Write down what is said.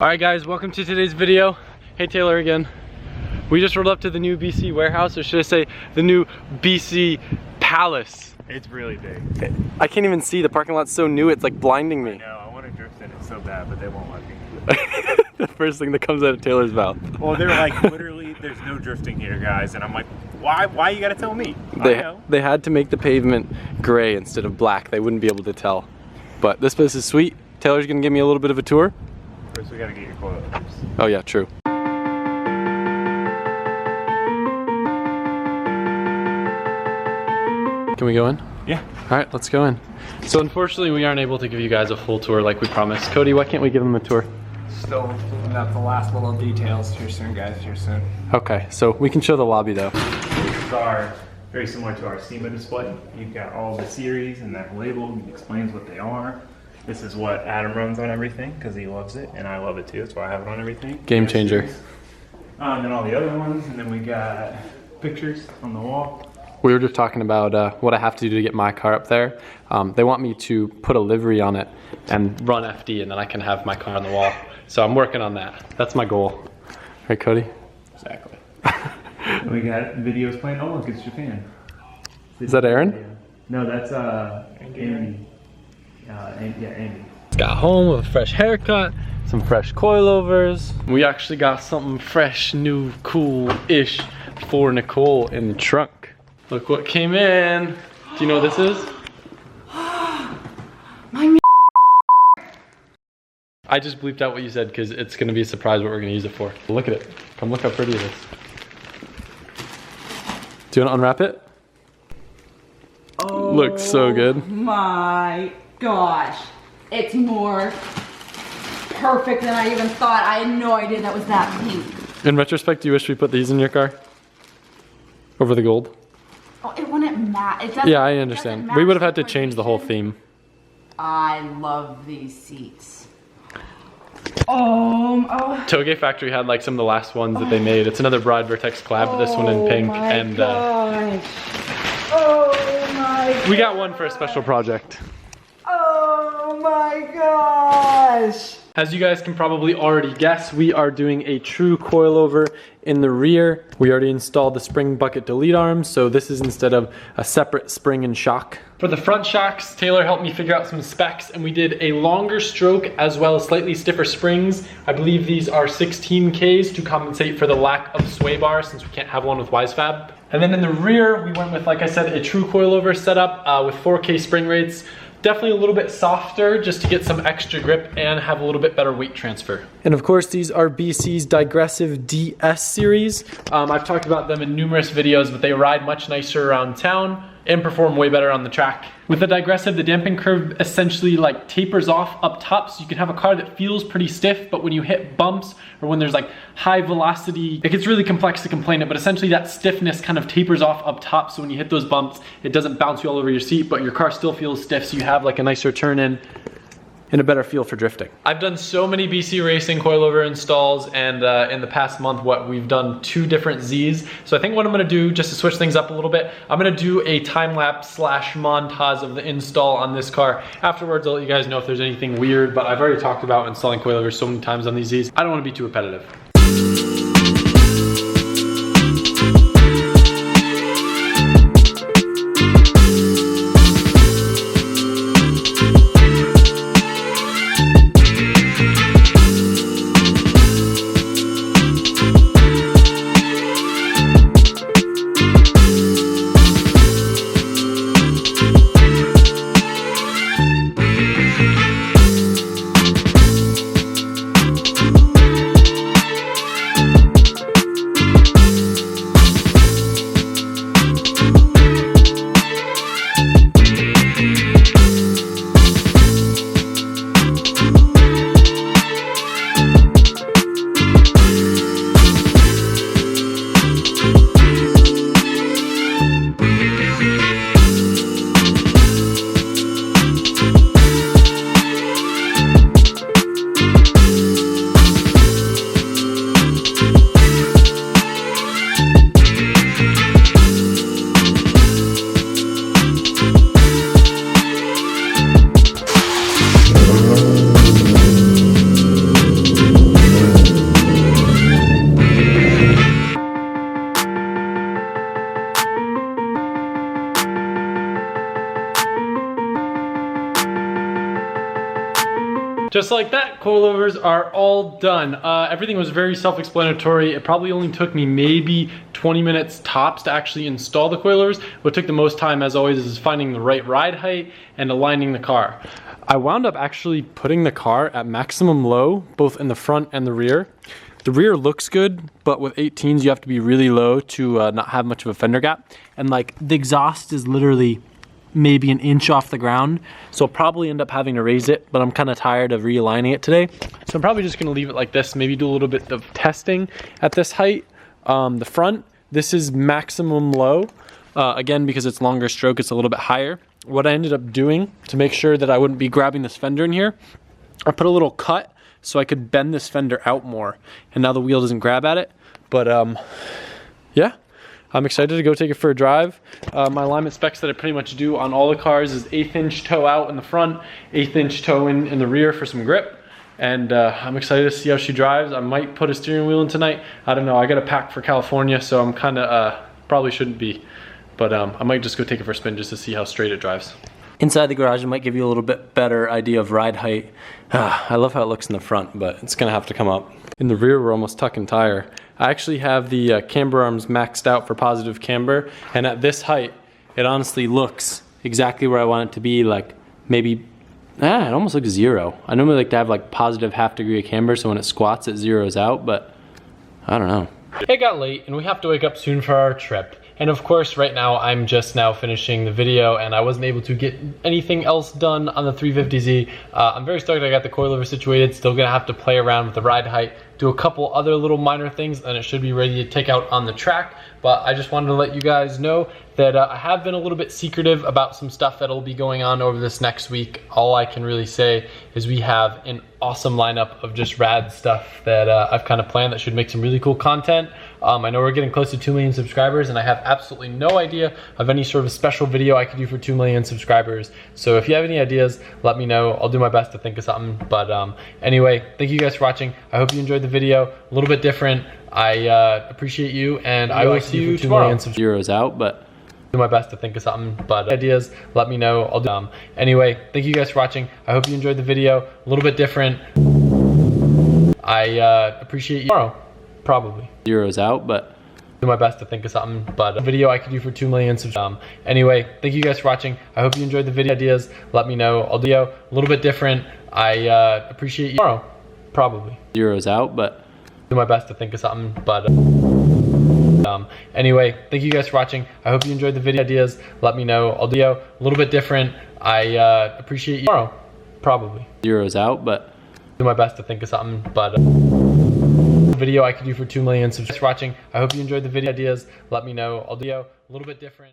Alright guys, welcome to today's video. Hey Taylor again. We just rolled up to the new BC warehouse, or should I say the new BC Palace. It's really big. I can't even see, the parking lot's so new it's like blinding me. I know, I want to drift in it so bad, but they won't let me. The first thing that comes out of Taylor's mouth. Well, they're like, literally, there's no drifting here, guys. And I'm like, why you gotta tell me? They had to make the pavement gray instead of black. They wouldn't be able to tell. But this place is sweet. Taylor's gonna give me a little bit of a tour. First, we gotta get your coilovers. Oh yeah, true. Can we go in? Yeah. All right, let's go in. So unfortunately, we aren't able to give you guys a full tour like we promised. Cody, why can't we give them a tour? Still looking at the last little details. Here soon, guys, here soon. Okay, so we can show the lobby though. These are very similar to our SEMA display. You've got all the series and that label explains what they are. This is what Adam runs on everything because he loves it and I love it too. That's why I have it on everything. Game changer. And then all the other ones, and then we got pictures on the wall. We were just talking about what I have to do to get my car up there. They want me to put a livery on it and run FD, and then I can have my car on the wall. So I'm working on that. That's my goal. Right, Cody? Exactly. We got videos playing. Oh, look, it's Japan. Is that Aaron? No, that's Andy. Yeah, Andy. Got home with a fresh haircut, some fresh coilovers. We actually got something fresh, new, cool-ish for Nicole in the trunk. Look what came in. Do you know what this is? I just bleeped out what you said because it's gonna be a surprise what we're gonna use it for. Look at it. Come look how pretty it is. Do you wanna unwrap it? Oh, looks so good. My gosh. It's more perfect than I even thought. I had no idea that was that pink. In retrospect, do you wish we put these in your car? Over the gold? Oh, it wouldn't match. Yeah, I understand. We would have had to change the whole theme. I love these seats. Oh. Toge Factory had like some of the last ones that they made. It's another Bride Vertex collab, this one in pink. And gosh. Oh my we got one for a special project. Oh my gosh. As you guys can probably already guess, we are doing a true coilover in the rear. We already installed the spring bucket delete arms, so this is instead of a separate spring and shock. For the front shocks, Taylor helped me figure out some specs, and we did a longer stroke as well as slightly stiffer springs. I believe these are 16Ks to compensate for the lack of sway bar since we can't have one with WiseFab. And then in the rear, we went with, like I said, a true coilover setup with 4K spring rates. Definitely a little bit softer just to get some extra grip and have a little bit better weight transfer. And of course, these are BC's Digressive DS series. I've talked about them in numerous videos, but they ride much nicer around town and perform way better on the track. With the Digressive, the damping curve essentially like tapers off up top, so you can have a car that feels pretty stiff, but when you hit bumps or when there's like high velocity, it gets really complex to complain it, but essentially that stiffness kind of tapers off up top, so when you hit those bumps, it doesn't bounce you all over your seat, but your car still feels stiff, so you have like a nicer turn in and a better feel for drifting. I've done so many BC Racing coilover installs, and in the past month, we've done 2 different Zs. So I think what I'm gonna do, just to switch things up a little bit, I'm gonna do a time-lapse / montage of the install on this car. Afterwards, I'll let you guys know if there's anything weird, but I've already talked about installing coilovers so many times on these Zs. I don't wanna be too repetitive. Just like that, coilovers are all done. Everything was very self-explanatory. It probably only took me maybe 20 minutes tops to actually install the coilovers. What took the most time, as always, is finding the right ride height and aligning the car. I wound up actually putting the car at maximum low, both in the front and the rear. The rear looks good, but with 18s, you have to be really low to not have much of a fender gap. And like the exhaust is literally maybe an inch off the ground, so I'll probably end up having to raise it, but I'm kind of tired of realigning it today, so I'm probably just going to leave it like this, maybe do a little bit of testing at this height. The front, this is maximum low, again because it's longer stroke, it's a little bit higher. What I ended up doing to make sure that I wouldn't be grabbing this fender in here, I put a little cut so I could bend this fender out more, and now the wheel doesn't grab at it. But yeah, I'm excited to go take it for a drive. My alignment specs that I pretty much do on all the cars is 1/8 inch toe out in the front, 1/8 inch toe in the rear for some grip. And I'm excited to see how she drives. I might put a steering wheel in tonight. I don't know, I got a pack for California, so I'm kind of, probably shouldn't be. But I might just go take it for a spin just to see how straight it drives. Inside the garage, it might give you a little bit better idea of ride height. I love how it looks in the front, but it's gonna have to come up. In the rear, we're almost tuck and tire. I actually have the camber arms maxed out for positive camber, and at this height, it honestly looks exactly where I want it to be, like maybe, it almost looks 0. I normally like to have like positive ½ degree of camber, so when it squats, it zeroes out, but I don't know. It got late, and we have to wake up soon for our trip. And of course, right now, I'm just now finishing the video, and I wasn't able to get anything else done on the 350Z. I'm very stoked I got the coilover situated. Still gonna have to play around with the ride height, do a couple other little minor things, and it should be ready to take out on the track. But I just wanted to let you guys know that I have been a little bit secretive about some stuff that'll be going on over this next week. All I can really say is we have an awesome lineup of just rad stuff that I've kind of planned that should make some really cool content. I know we're getting close to 2 million subscribers, and I have absolutely no idea of any sort of special video I could do for 2 million subscribers. So if you have any ideas, let me know. I'll do my best to think of something. But anyway, thank you guys for watching. I hope you enjoyed the video. A little bit different. I appreciate you, and I will see you tomorrow. Zeroes out, but do my best to think of something. But ideas, let me know. I'll do. Anyway, thank you guys for watching. I hope you enjoyed the video. A little bit different. I appreciate you. Tomorrow, probably. Zeroes out, but do my best to think of something. But video I could do for 2 million subscribers. Anyway, thank you guys for watching. I hope you enjoyed the video. Ideas, let me know. I'll do a little bit different. I appreciate you. Tomorrow, probably. Zeroes out, but do my best to think of something. But anyway, thank you guys for watching. I hope you enjoyed the video. Ideas, let me know. I'll do a little bit different. I appreciate you. Tomorrow, probably. Zeroes out, but do my best to think of something. But video I could do for 2 million subscribers. Watching. I hope you enjoyed the video. Ideas, let me know. I'll do a little bit different.